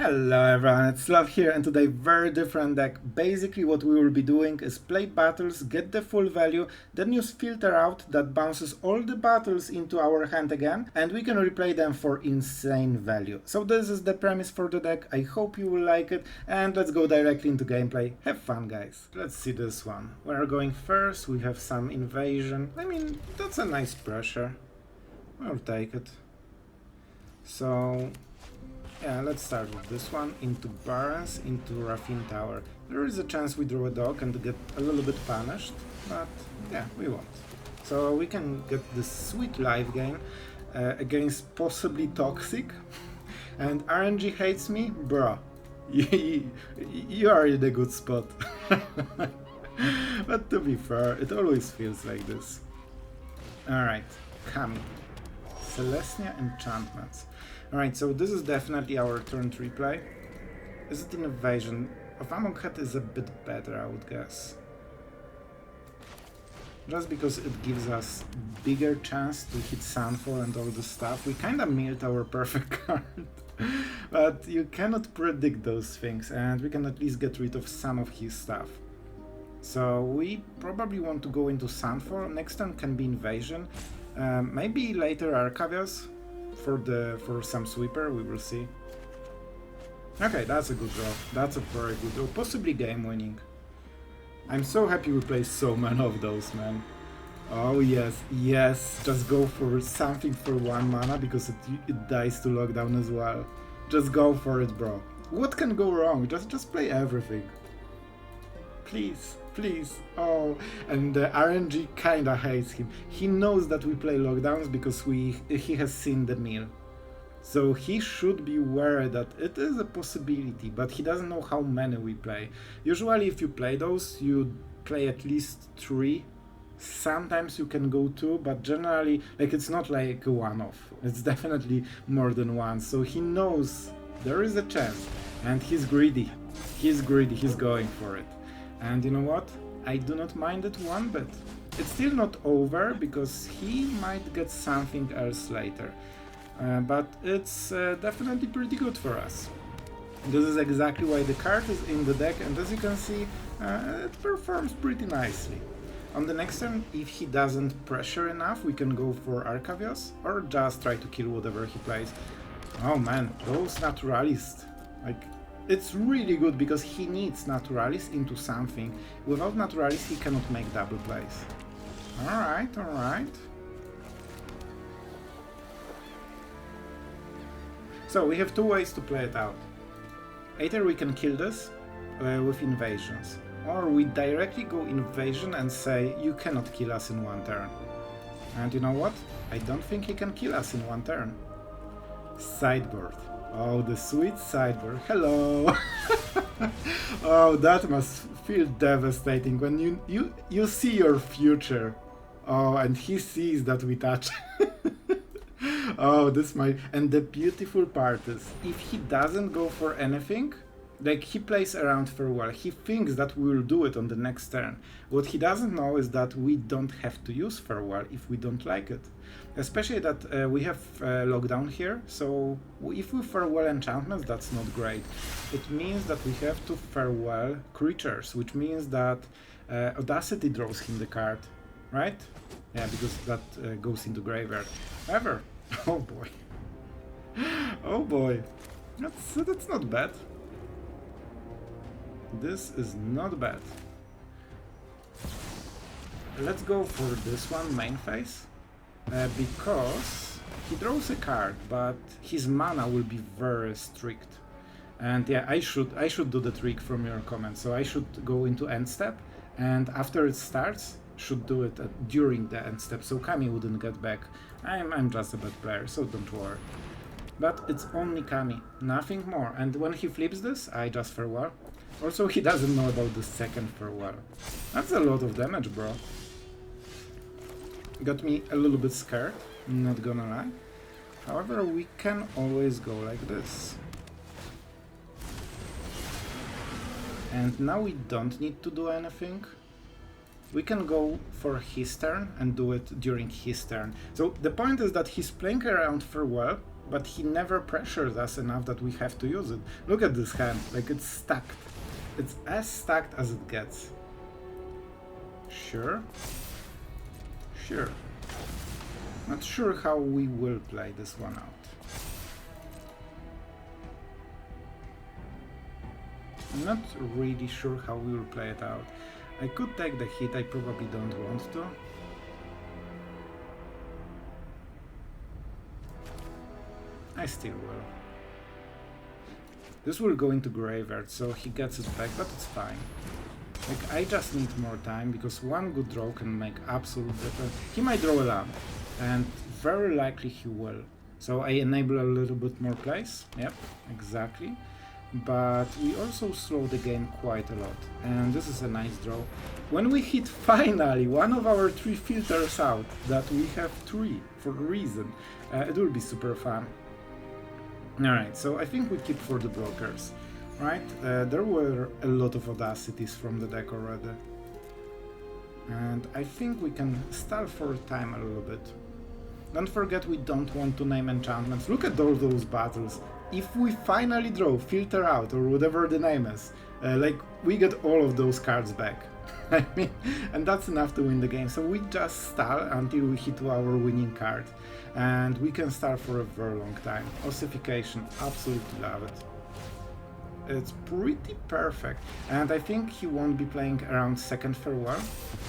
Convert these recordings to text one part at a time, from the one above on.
Hello everyone, it's Sloth here, and today very different deck. Basically what we will be doing is play battles, get the full value, then use filter out that bounces all the battles into our hand again, and we can replay them for insane value. So this is the premise for the deck, I hope you will like it, and let's go directly into gameplay. Have fun guys. Let's see this one. We're going first, we have some invasion. I mean, that's a nice pressure. We'll take it. So yeah, let's start with this one, into Barons, into Raffin Tower. There is a chance we draw a dog and get a little bit punished, but yeah, we won't. So we can get this sweet life gain against possibly Toxic. And RNG hates me? Bruh, you are in a good spot. But to be fair, it always feels like this. Alright, Kami. Celestia Enchantments. Alright, so this is definitely our turn 3 play. Is it an Invasion of Amonkhet? Is a bit better, I would guess. Just because it gives us bigger chance to hit Sunfall and all the stuff. We kinda milled our perfect card. But you cannot predict those things, and we can at least get rid of some of his stuff. So we probably want to go into Sunfall. Next turn can be Invasion. Maybe later Arcavios for some sweeper, we will see. Okay, that's a good draw. That's a very good draw, possibly game winning. I'm so happy we play so many of those, man. Oh yes, yes, just go for something for 1 mana because it dies to lockdown as well. Just go for it, bro. What can go wrong? Just play everything. Please. Please. Oh, and the RNG kinda hates him. He knows that we play lockdowns because he has seen the mill. So he should be aware that it is a possibility, but he doesn't know how many we play. Usually if you play those, you play at least 3. Sometimes you can go 2, but generally, like, it's not like a one-off. It's definitely more than one. So he knows there is a chance, and he's greedy. He's greedy, he's going for it. And you know what? I do not mind it one bit. It's still not over because he might get something else later. But it's definitely pretty good for us. This is exactly why the card is in the deck, and as you can see, it performs pretty nicely. On the next turn, if he doesn't pressure enough, we can go for Arcavios or just try to kill whatever he plays. Oh man, those Naturalists. Like, it's really good because he needs Naturalis into something. Without Naturalis he cannot make double plays. Alright, alright. So we have 2 ways to play it out. Either we can kill this with invasions, or we directly go invasion and say you cannot kill us in 1 turn. And you know what? I don't think he can kill us in 1 turn. Sideboard. Oh, the sweet sideboard. Hello! Oh, that must feel devastating when you see your future. Oh, and he sees that we touch. Oh, this might... And the beautiful part is, if he doesn't go for anything, like he plays around for a while, he thinks that we will do it on the next turn. What he doesn't know is that we don't have to use Farewell if we don't like it. Especially that we have lockdown here, so if we Farewell enchantments, that's not great. It means that we have to Farewell creatures, which means that Audacity draws him the card, right? Yeah, because that goes into graveyard. However, oh boy. Oh boy. That's not bad. This is not bad. Let's go for this one, main phase, because he draws a card, but his mana will be very strict. And yeah, I should do the trick from your comment. So I should go into end step, and after it starts, should do it during the end step, so Kami wouldn't get back. I'm just a bad player, so don't worry. But it's only Kami, nothing more. And when he flips this, I just Farewell. Also, he doesn't know about the second Farewell. That's a lot of damage, bro. Got me a little bit scared, not gonna lie. However, we can always go like this. And now we don't need to do anything. We can go for his turn and do it during his turn. So the point is that he's playing around Farewell, but he never pressures us enough that we have to use it. Look at this hand, like it's stacked. It's as stacked as it gets. Sure. Sure. Not sure how we will play this one out. I'm not really sure how we will play it out. I could take the hit, I probably don't want to. I still will. This will go into graveyard, so he gets it back, but it's fine. Like, I just need more time, because one good draw can make absolute difference. He might draw a land, and very likely he will. So I enable a little bit more plays, yep, exactly. But we also slow the game quite a lot, and this is a nice draw. When we hit finally one of our 3 filters out, that we have 3 for a reason, it will be super fun. Alright, so I think we keep for the blockers, right? There were a lot of audacities from the deck already. And I think we can stall for time a little bit. Don't forget we don't want to name enchantments. Look at all those battles. If we finally draw filter out or whatever the name is, like we get all of those cards back. I mean, and that's enough to win the game. So we just stall until we hit our winning card, and we can stall for a very long time. Ossification, absolutely love it. It's pretty perfect, and I think he won't be playing around second farewell.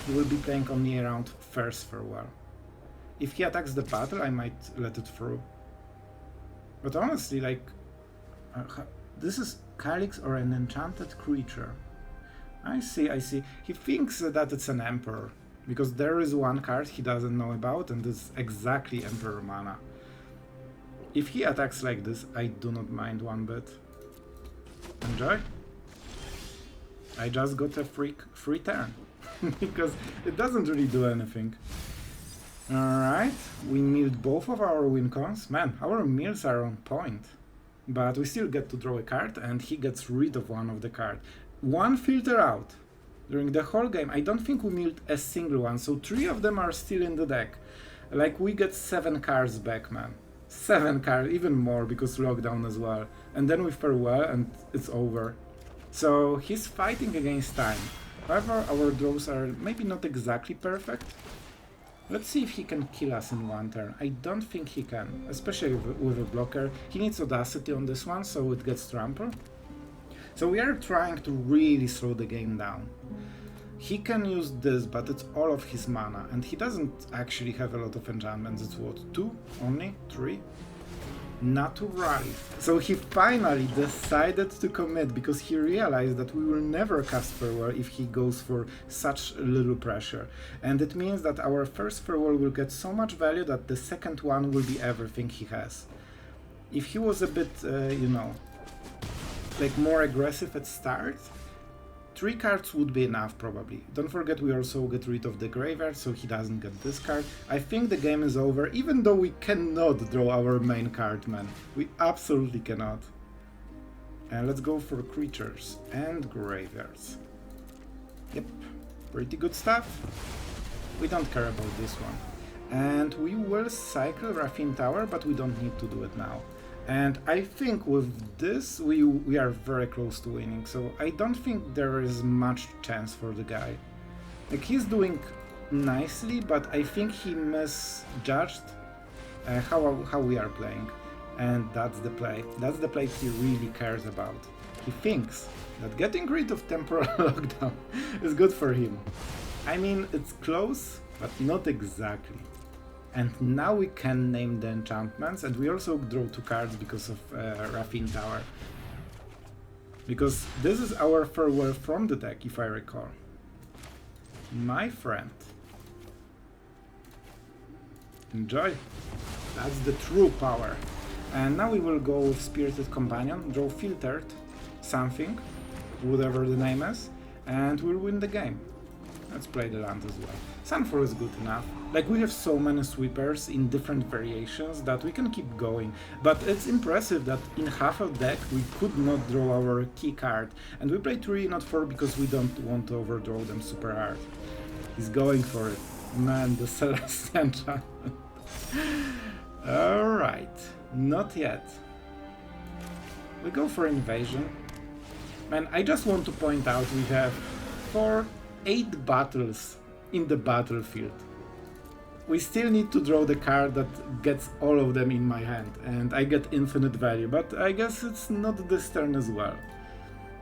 He will be playing only around first farewell. If he attacks the battle, I might let it through. But honestly, like, this is Calyx or an enchanted creature. I see, I see. He thinks that it's an Emperor, because there is one card he doesn't know about, and it's exactly Emperor mana. If he attacks like this, I do not mind one bit. Enjoy. I just got a free turn, because it doesn't really do anything. Alright, we milled both of our win cons. Man, our mills are on point. But we still get to draw a card, and he gets rid of one of the cards. One filter out. During the whole game, I don't think we milled a single one, so 3 of them are still in the deck. Like, we get 7 cards back, man. 7 cards, even more, because lockdown as well. And then we farewell, and it's over. So, he's fighting against time. However, our draws are maybe not exactly perfect. Let's see if he can kill us in one turn. I don't think he can, especially with a blocker. He needs Audacity on this one, so it gets Trample. So we are trying to really slow the game down. He can use this, but it's all of his mana, and he doesn't actually have a lot of enchantments. It's what, 2? Only? 3? Naturally. So he finally decided to commit, because he realized that we will never cast Farewell if he goes for such little pressure. And it means that our first Farewell will get so much value that the second one will be everything he has. If he was a bit, you know, like more aggressive at start, 3 cards would be enough probably. Don't forget we also get rid of the graveyard, so he doesn't get this card. I think the game is over, even though we cannot draw our main card, man. We absolutely cannot. And let's go for creatures and graveyards. Yep, pretty good stuff. We don't care about this one. And we will cycle Raffine Tower, but we don't need to do it now. And I think with this, we are very close to winning, so I don't think there is much chance for the guy. Like, he's doing nicely, but I think he misjudged how we are playing. And that's the play. That's the play he really cares about. He thinks that getting rid of Temporal Lockdown is good for him. I mean, it's close, but not exactly. And now we can name the enchantments, and we also draw 2 cards because of Raffine Tower. Because this is our farewell from the deck, if I recall. My friend. Enjoy. That's the true power. And now we will go with Spirited Companion, draw filtered something, whatever the name is, and we'll win the game. Let's play the land as well. Sunfall is good enough. Like, we have so many sweepers in different variations that we can keep going. But it's impressive that in half of deck we could not draw our key card. And we play 3, not 4, because we don't want to overdraw them super hard. He's going for it. Man, the Celestial enchantment. Alright. Not yet. We go for invasion. Man, I just want to point out we have 8 battles in the battlefield. We still need to draw the card that gets all of them in my hand, and I get infinite value, but I guess it's not this turn as well.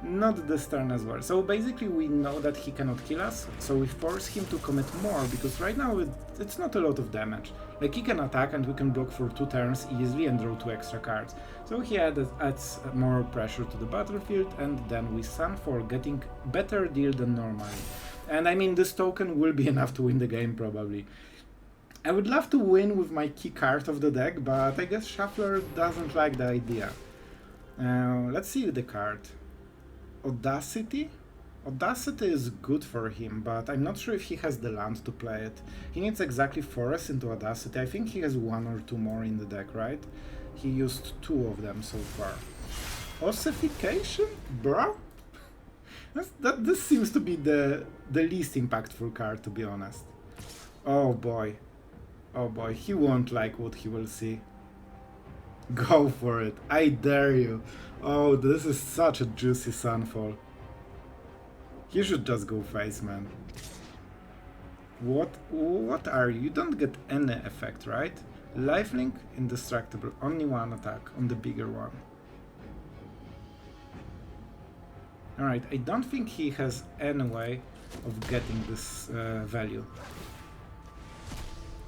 Not this turn as well. So basically we know that he cannot kill us, so we force him to commit more, because right now it's not a lot of damage. Like, he can attack and we can block for 2 turns easily and draw 2 extra cards. So he adds more pressure to the battlefield, and then we Sunfall, getting better deal than normally. And I mean, this token will be enough to win the game probably. I would love to win with my key card of the deck, but I guess Shuffler doesn't like the idea. Let's see the card. Audacity? Audacity is good for him, but I'm not sure if he has the land to play it. He needs exactly Forest into Audacity. I think he has 1 or 2 more in the deck, right? He used 2 of them so far. Ossification? Bruh? This seems to be the least impactful card, to be honest. Oh boy. Oh boy, he won't like what he will see. Go for it. I dare you. Oh, this is such a juicy Sunfall. You should just go face, man. What are you? You don't get any effect, right? Lifelink, indestructible. Only 1 attack on the bigger one. Alright, I don't think he has any way of getting this value.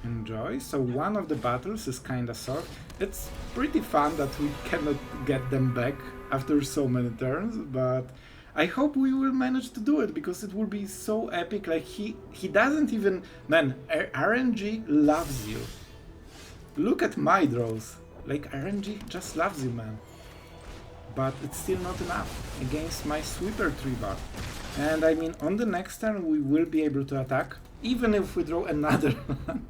Enjoy. So one of the battles is kinda soft. It's pretty fun that we cannot get them back after so many turns, but I hope we will manage to do it, because it will be so epic. Like, he doesn't even... Man, RNG loves you. Look at my draws. Like, RNG just loves you, man. But it's still not enough against my Sweeper 3-bar. And I mean, on the next turn we will be able to attack, even if we draw another one.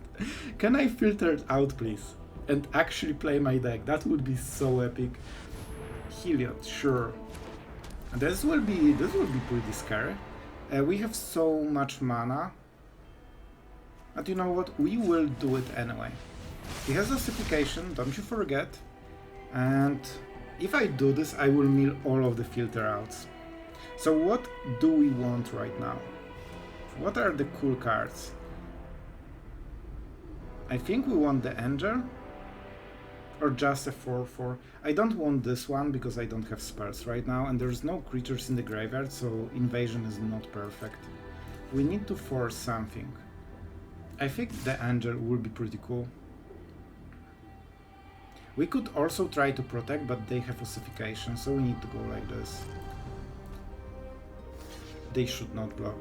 Can I filter it out, please? And actually play my deck? That would be so epic. Heliod, sure. This will be pretty scary. We have so much mana. But you know what? We will do it anyway. He has ossification, don't you forget. And if I do this, I will mill all of the filter outs. So what do we want right now? What are the cool cards? I think we want the Angel, or just a 4/4. I don't want this one because I don't have spells right now, and there's no creatures in the graveyard, so invasion is not perfect. We need to force something. I think the Angel will be pretty cool. We could also try to protect, but they have ossification, so we need to go like this. They should not block.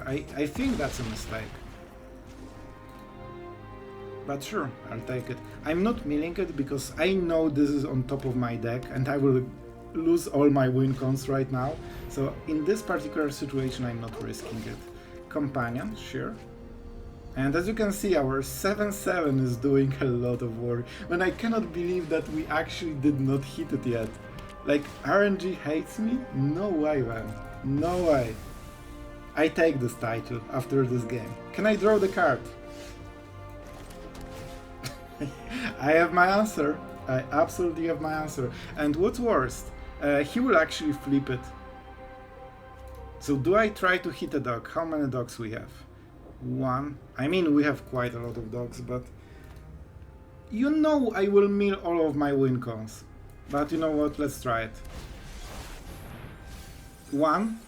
I think that's a mistake. But sure, I'll take it. I'm not milling it because I know this is on top of my deck and I will lose all my win cons right now. So in this particular situation, I'm not risking it. Companion, sure. And as you can see, our 7/7 is doing a lot of work. And I cannot believe that we actually did not hit it yet. Like, RNG hates me? No way, man. No way. I take this title after this game. Can I draw the card? I have my answer. I absolutely have my answer. And what's worst, he will actually flip it. So do I try to hit a dog? How many dogs we have? 1. I mean, we have quite a lot of dogs, but you know I will mill all of my win cons. But you know what? Let's try it. 1.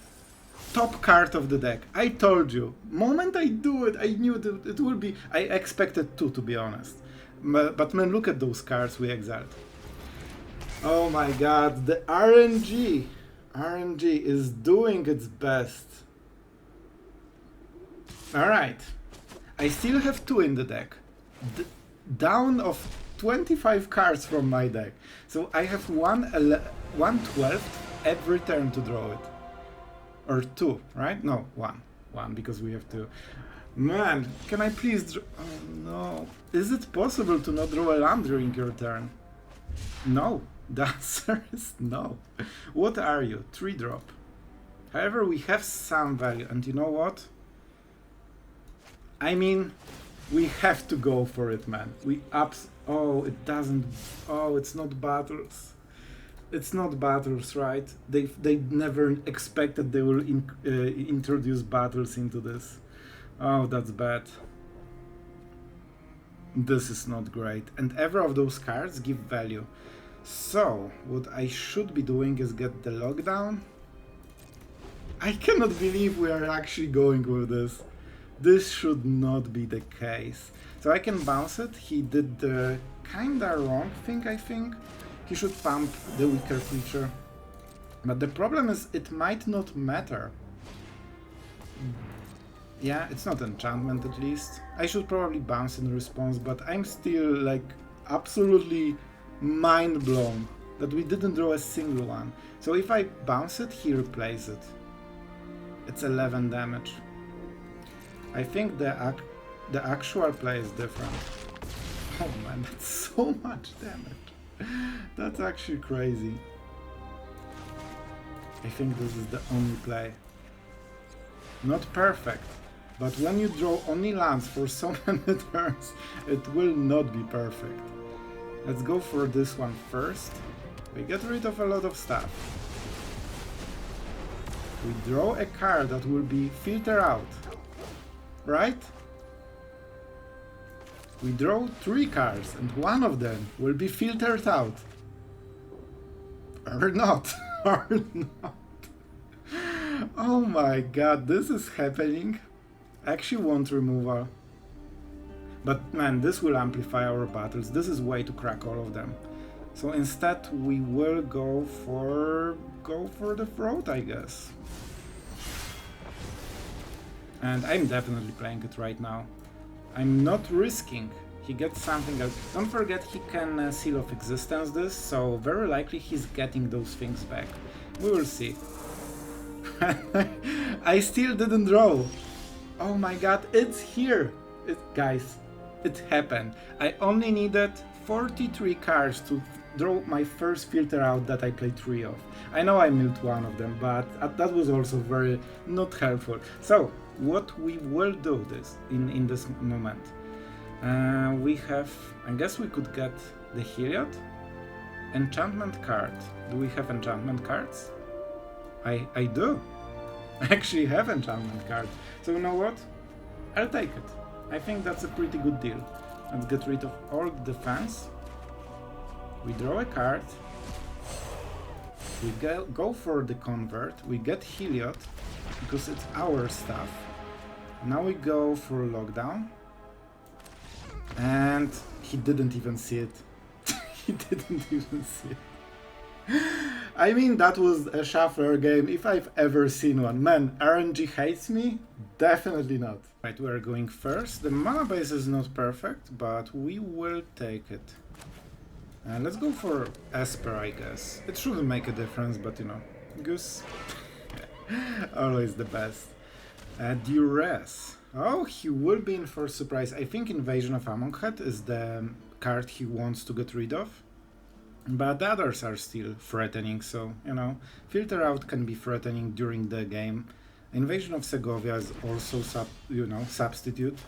Top card of the deck. I told you. Moment I do it, I knew that it will be... I expected 2, to be honest. But man, look at those cards we exiled. Oh my god, the RNG! RNG is doing its best. Alright. I still have 2 in the deck. Down of 25 cards from my deck. So I have 1/12 every turn to draw it. Or 2, right? No, 1. 1, because we have 2. Man, can I please draw... Oh no. Is it possible to not draw a land during your turn? No. The answer is no. What are you? 3-drop. However, we have some value. And you know what? I mean, We have to go for it, man. Oh, it doesn't... Oh, it's not battles. It's not battles, right? They never expected they will introduce battles into this. Oh, that's bad. This is not great. And every of those cards give value. So, what I should be doing is get the lockdown. I cannot believe we are actually going with this. This should not be the case. So I can bounce it. He did the kinda wrong thing, I think. He should pump the weaker creature. But the problem is it might not matter. Yeah, it's not enchantment at least. I should probably bounce in response, but I'm still like absolutely mind blown that we didn't draw a single one. So if I bounce it, he replays it. It's 11 damage. I think the actual play is different. Oh man, that's so much damage. That's actually crazy. I think this is the only play. Not perfect, but when you draw only lands for so many turns, it will not be perfect. Let's go for this one first. We get rid of a lot of stuff. We draw a card that will be filtered out, right? We draw 3 cards and one of them will be filtered out. Or not, or not. Oh my god, this is happening. I actually want removal. But man, this will amplify our battles. This is way to crack all of them. So instead we will go for the throat, I guess. And I'm definitely playing it right now. I'm not risking. He gets something else. Don't forget he can Seal of Existence this, so very likely he's getting those things back. We will see. I still didn't draw. Oh my god, it's here! Guys, it happened. I only needed 43 cards to draw my first filter out that I played 3 of. I know I milled one of them, but that was also very not helpful. So, what we will do this in this moment. We have, I guess we could get the Heliod. Enchantment card. Do we have enchantment cards? I do. I actually have enchantment card. So you know what? I'll take it. I think that's a pretty good deal. Let's get rid of all defense. We draw a card. We go for the convert. We get Heliod because it's our stuff. Now we go for lockdown. And he didn't even see it. He didn't even see it. I mean, that was a shuffler game if I've ever seen one. Man, RNG hates me? Definitely not. Right, we're going first. The mana base is not perfect, but we will take it. Let's go for Esper, I guess. It shouldn't make a difference, but you know, Goose. Always the best. Duress. Oh, he will be in for surprise. I think Invasion of Amonkhet is the card he wants to get rid of. But the others are still threatening, so, you know, filter out can be threatening during the game. Invasion of Segovia is also, substitute.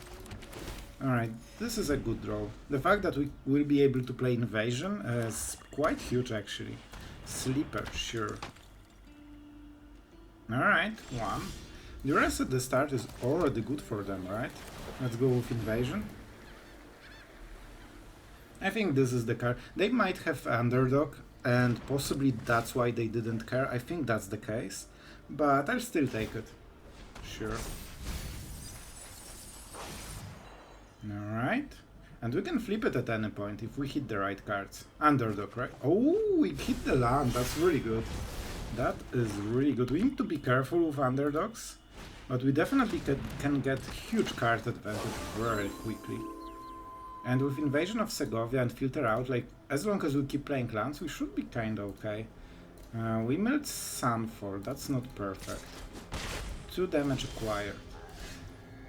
Alright, this is a good draw. The fact that we will be able to play Invasion is quite huge, actually. Sleeper, sure. Alright, 1. The rest at the start is already good for them, right? Let's go with Invasion. I think this is the card. They might have Underdog, and possibly that's why they didn't care. I think that's the case, but I'll still take it. Sure. Alright. And we can flip it at any point if we hit the right cards. Underdog, right? Oh, we hit the land. That's really good. That is really good. We need to be careful with underdogs, but we definitely can get huge card advantage very quickly. And with Invasion of Segovia and filter out, like, as long as we keep playing lands, we should be kinda okay. We milled Sunfall, that's not perfect. 2 damage acquired.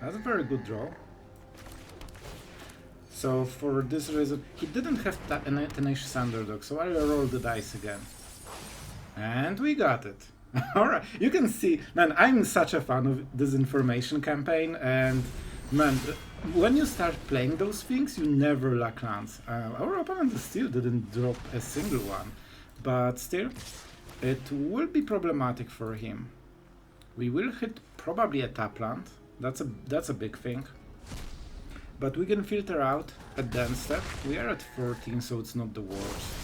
That's a very good draw. So for this reason, he didn't have an Tenacious Underdog, so I'll roll the dice again. And we got it. Alright, you can see, man, I'm such a fan of this information campaign, and Man, when you start playing those things, you never lack lands. Our opponent still didn't drop a single one, but still, it will be problematic for him. We will hit probably a tap land. That's a big thing. But we can filter out a dance step. We are at 14, so it's not the worst.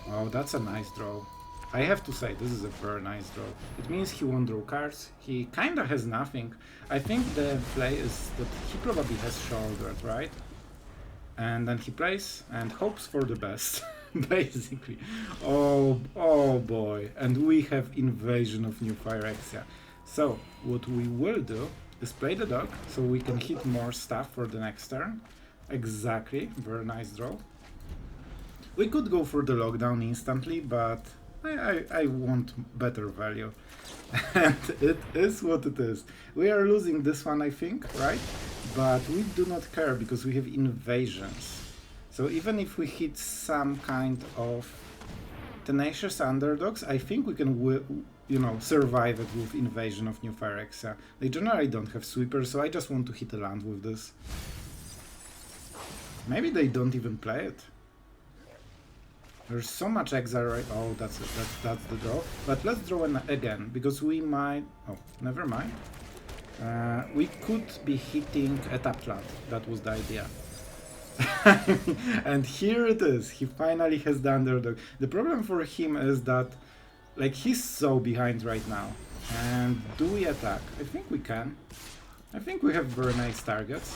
Oh, that's a nice draw. I have to say, this is a very nice draw. It means he won't draw cards. He kinda has nothing. I think the play is that he probably has Sheoldred, right? And then he plays and hopes for the best, basically. Oh boy. And we have Invasion of New Phyrexia. So, what we will do is play the dog, so we can hit more stuff for the next turn. Exactly, very nice draw. We could go for the lockdown instantly, but I want better value. And it is what it is. We are losing this one, I think, right? But we do not care because we have invasions. So even if we hit some kind of tenacious underdogs, I think we can, you know, survive it with Invasion of New Phyrexia. They generally don't have sweepers, so I just want to hit a land with this. Maybe they don't even play it. There's so much exile right. Oh, that's it. That's the draw. But let's draw again, because we might. Oh, never mind. We could be hitting a tap land. That was the idea. And here it is. He finally has the underdog. The problem for him is that, like, he's so behind right now. And do we attack? I think we can. I think we have very nice targets.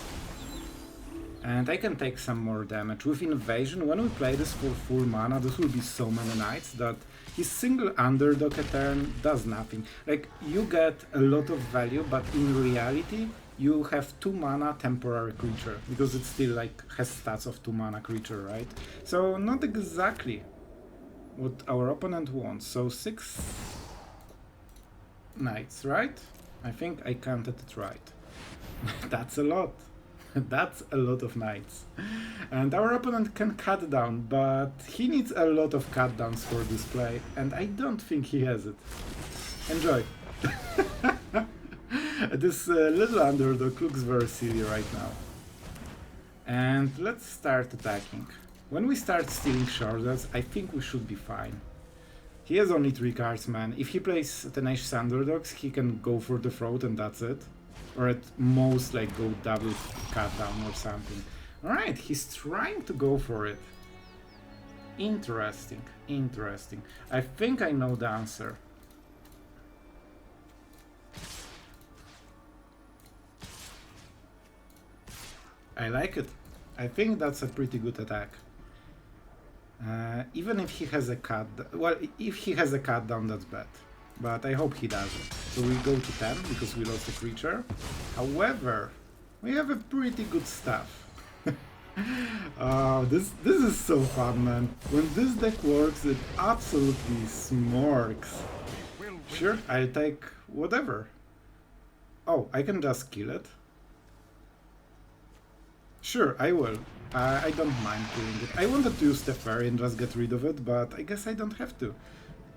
And I can take some more damage. With Invasion, when we play this for full mana, this will be so many knights that his single underdog a turn does nothing. Like, you get a lot of value, but in reality, you have 2 mana temporary creature, because it still like has stats of 2 mana creature, right? So not exactly what our opponent wants. So 6 knights, right? I think I counted it right. That's a lot. That's a lot of knights. And our opponent can cut down, but he needs a lot of cut downs for this play, and I don't think he has it. Enjoy. This little underdog looks very silly right now. And let's start attacking. When we start stealing Sheoldreds, I think we should be fine. He has only 3 cards, man. If he plays Tenacious Underdogs, he can go for the throat and that's it. Or at most, like, go double cut down or something. Alright, he's trying to go for it. Interesting, interesting. I think I know the answer. I like it. I think that's a pretty good attack. Even if he has a cut... Well, if he has a cut down, that's bad. But I hope he doesn't. So we go to 10 because we lost a creature. However, we have a pretty good stuff. This is so fun, man. When this deck works, it absolutely smorks. Sure, I'll take whatever. Oh, I can just kill it. Sure, I will. I don't mind killing it. I wanted to use the fairy and just get rid of it, but I guess I don't have to.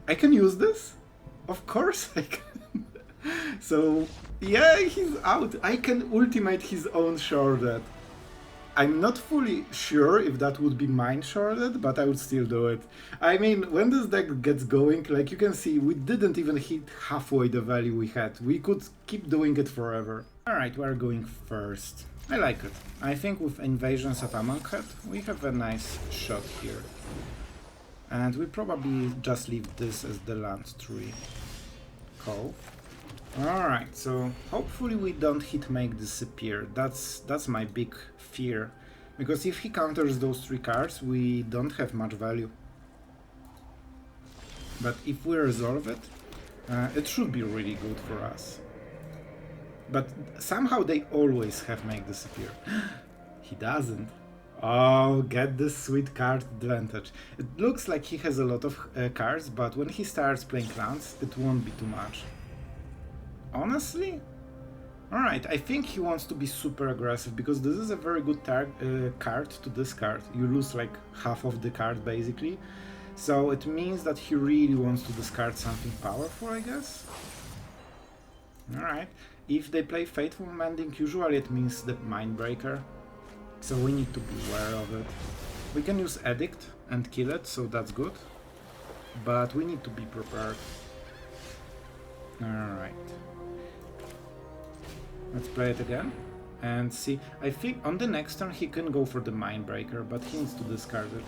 I can use this? Of course I can. So, yeah, he's out. I can ultimate his own Sheoldred. I'm not fully sure if that would be mine Sheoldred, but I would still do it. I mean, when this deck gets going, like you can see, we didn't even hit halfway the value we had. We could keep doing it forever. Alright, we're going first. I like it. I think with Invasions of Amonkhet, we have a nice shot here. And we probably just leave this as the land tree. Cool. Alright, so hopefully we don't hit make disappear. That's my big fear. Because if he counters those 3 cards, we don't have much value. But if we resolve it, it should be really good for us. But somehow they always have make disappear. He doesn't. Oh, get this sweet card advantage. It looks like he has a lot of cards, but when he starts playing lands, it won't be too much. Honestly? Alright, I think he wants to be super aggressive, because this is a very good card to discard. You lose like half of the card, basically. So it means that he really wants to discard something powerful, I guess? Alright. If they play Fateful Mending, usually it means the Mindbreaker, so we need to be aware of it. We can use Edict and kill it, so that's good, but we need to be prepared. Alright. Let's play it again and see. I think on the next turn he can go for the Mindbreaker, but he needs to discard it.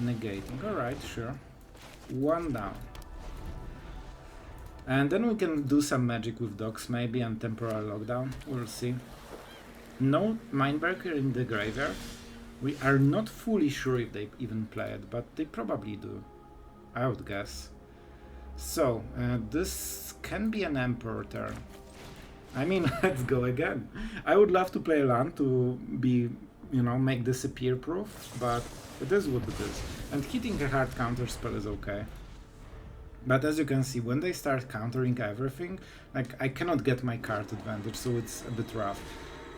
Negating. Alright, sure. One down. And then we can do some magic with dogs maybe and temporary lockdown. We'll see. No Mindbreaker in the graveyard. We are not fully sure if they even play it, but they probably do, I would guess. So, this can be an Emperor turn. I mean, let's go again. I would love to play a land to be, you know, make this appear proof, but it is what it is. And hitting a hard counter spell is okay. But as you can see, when they start countering everything, like, I cannot get my card advantage, so it's a bit rough.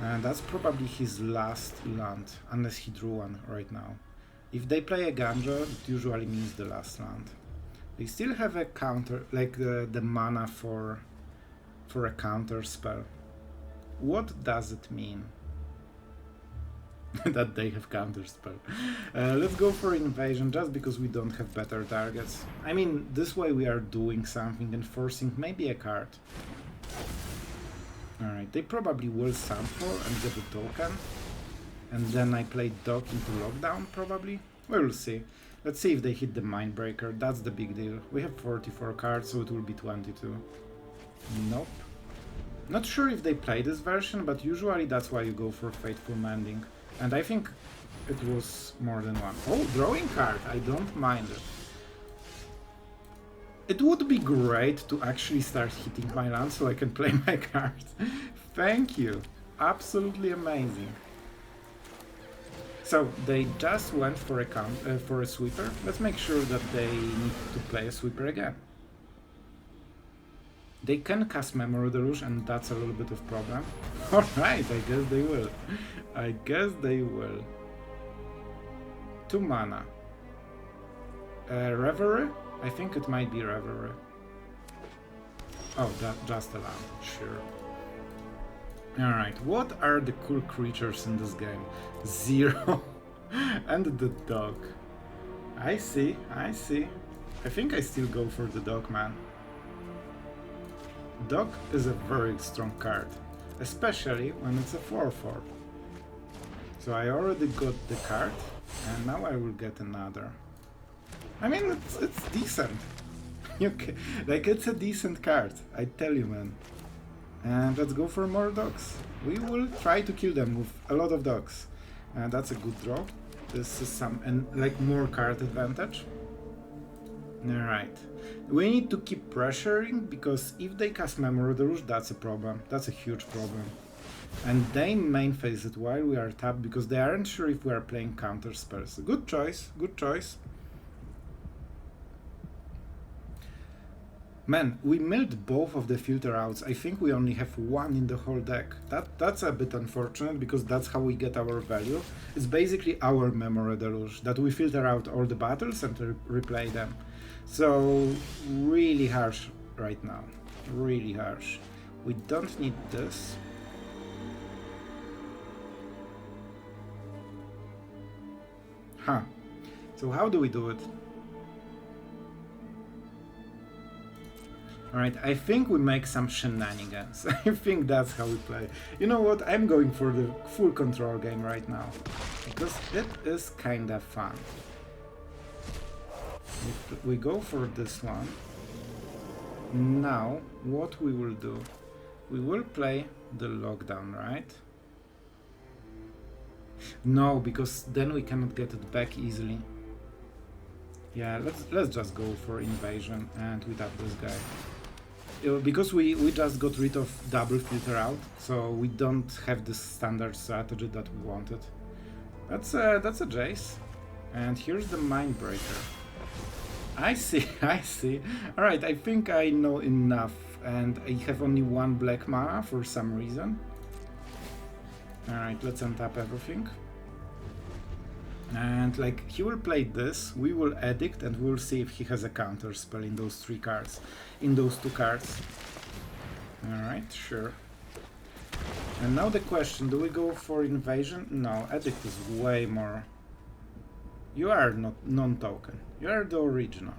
And that's probably his last land, unless he drew one right now. If they play a Ganja, it usually means the last land. They still have a counter, like the mana for a counter spell. What does it mean? That they have counter spell. Let's go for Invasion, just because we don't have better targets. I mean, this way we are doing something and forcing maybe a card. Alright, they probably will sample and get a token. And then I play Dog into Lockdown, probably. We'll see. Let's see if they hit the Mindbreaker. That's the big deal. We have 44 cards, so it will be 22. Nope. Not sure if they play this version, but usually that's why you go for Fateful Mending. And I think it was more than one. Oh, drawing card! I don't mind it. It would be great to actually start hitting my land so I can play my cards. Thank you. Absolutely amazing. So they just went for a sweeper. Let's make sure that they need to play a sweeper again. They can cast Memory Deluge, and that's a little bit of problem. Alright, I guess they will. I guess they will. 2 mana. Reverie? I think it might be Reverie. Oh, just a land, sure. Alright, what are the cool creatures in this game? 0 and the dog. I see, I see. I think I still go for the dog, man. Dog is a very strong card, especially when it's a 4/4. So I already got the card, and now I will get another. I mean, it's decent. Like, it's a decent card, I tell you, man. And let's go for more dogs. We will try to kill them with a lot of dogs. And that's a good draw. This is like more card advantage. Alright. We need to keep pressuring, because if they cast Memory Deluge, that's a problem. That's a huge problem. And they main phase it while we are tapped, because they aren't sure if we are playing counter spells. Good choice, good choice. Man, we milled both of the filter outs. I think we only have one in the whole deck. That's a bit unfortunate, because that's how we get our value. It's basically our Memory Deluge, that we filter out all the battles and replay them. So, really harsh right now. Really harsh. We don't need this. Huh. So how do we do it? Alright, I think we make some shenanigans. I think that's how we play. You know what? I'm going for the full control game right now, because it is kinda fun. If we go for this one. Now, what we will do? We will play the lockdown, right? No, because then we cannot get it back easily. Yeah, let's just go for invasion and we tap this guy. Because we just got rid of double filter out, so we don't have the standard strategy that we wanted. That's a Jace. And here's the Mindbreaker. I see, I see. Alright, I think I know enough, and I have only one black mana for some reason. Alright, let's untap everything. And like, he will play this, we will Edict, and we'll see if he has a counter spell in those 3 cards. In those 2 cards. Alright, sure. And now the question, do we go for invasion? No, Edict is way more... You are not non-token. You are the original.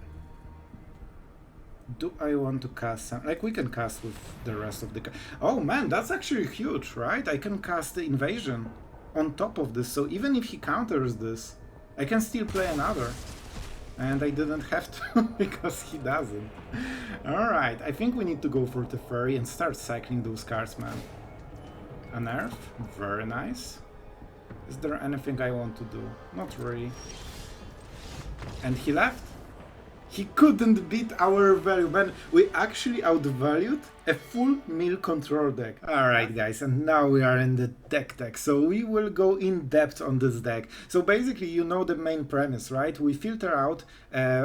Do I want to cast some... Like, we can cast with the rest of the... Oh man, that's actually huge, right? I can cast the invasion on top of this, so even if he counters this, I can still play another. And I didn't have to, because he doesn't. Alright, I think we need to go for the fairy and start cycling those cards, man. An earth? Very nice. Is there anything I want to do? Not really. And he left? He couldn't beat our value, man. We actually outvalued a full mill control deck. Alright guys, and now we are in the deck. So we will go in depth on this deck. So basically, you know the main premise, right? We filter out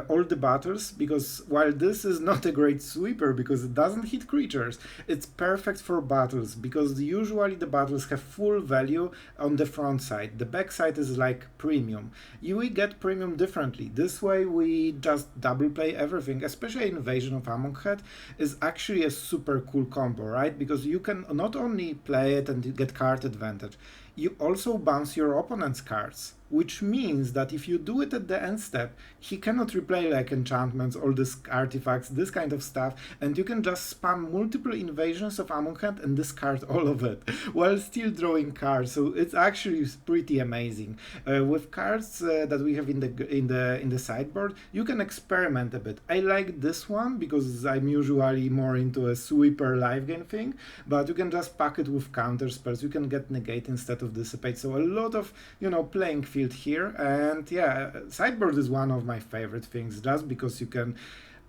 all the battles, because while this is not a great sweeper because it doesn't hit creatures, it's perfect for battles because usually the battles have full value on the front side. The back side is like premium. We get premium differently. This way we just double play everything, especially Invasion of Amonkhet is actually a super cool combo, right? Because you can not only play it and get card advantage, you also bounce your opponent's cards, which means that if you do it at the end step, he cannot replay like enchantments, all these artifacts, this kind of stuff, and you can just spam multiple invasions of Amonkhet and discard all of it while still drawing cards. So it's actually pretty amazing. With cards that we have in the sideboard, you can experiment a bit. I like this one because I'm usually more into a sweeper live game thing, but you can just pack it with counter spells. You can get negate instead of dissipate. So a lot of, you know, playing field here. And yeah, sideboard is one of my favorite things just because you can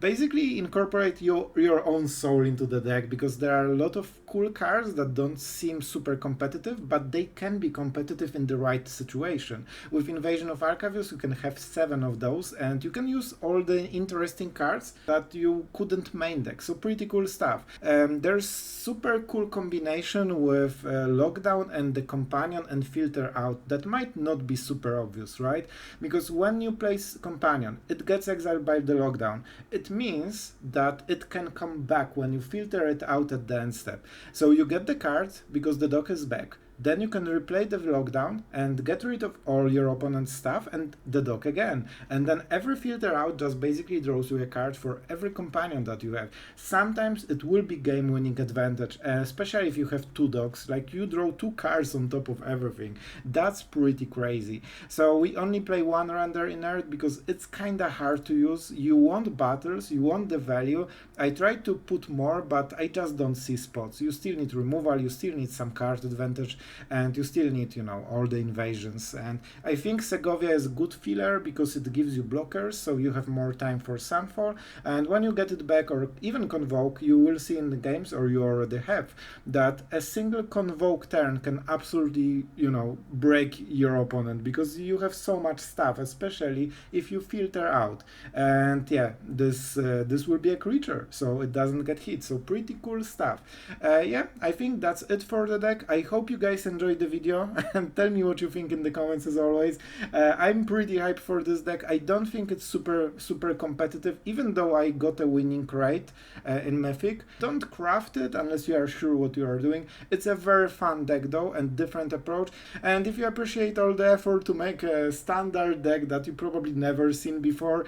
basically incorporate your own soul into the deck, because there are a lot of cool cards that don't seem super competitive, but they can be competitive in the right situation. With Invasion of Arcavios, you can have 7 of those, and you can use all the interesting cards that you couldn't main deck. So pretty cool stuff. There's super cool combination with Lockdown and the Companion and Filter Out that might not be super obvious, right? Because when you place Companion, it gets exiled by the Lockdown. It means that it can come back when you filter it out at the end step. So you get the card because the dock is back. Then you can replay the lockdown and get rid of all your opponent's stuff and the dock again. And then every filter out just basically draws you a card for every companion that you have. Sometimes it will be game-winning advantage, especially if you have 2 docks. Like you draw 2 cards on top of everything. That's pretty crazy. So we only play 1 render inert because it's kinda hard to use. You want battles, you want the value. I tried to put more, but I just don't see spots. You still need removal, you still need some card advantage, and you still need, you know, all the invasions. And I think Segovia is a good filler because it gives you blockers, so you have more time for Sunfall. And when you get it back, or even Convoke, you will see in the games, or you already have, that a single Convoke turn can absolutely, you know, break your opponent because you have so much stuff, especially if you filter out. And yeah, this will be a creature, so it doesn't get hit. So pretty cool stuff. Yeah, I think that's it for the deck. I hope you guys enjoyed the video and tell me what you think in the comments as always. I'm pretty hyped for this deck. I don't think it's super competitive, even though I got a winning rate in Mythic. Don't craft it unless you are sure what you are doing. It's a very fun deck though, and different approach. And if you appreciate all the effort to make a standard deck that you probably never seen before,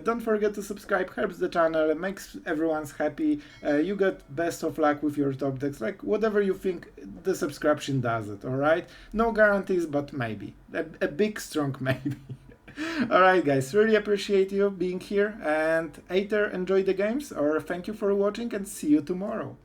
don't forget to subscribe. Helps the channel, makes everyone's happy. You get best of luck with your top decks. Like whatever you think, the subscription does it, alright? No guarantees, but maybe. A big strong maybe. Alright guys, really appreciate you being here, and either enjoy the games or thank you for watching, and see you tomorrow.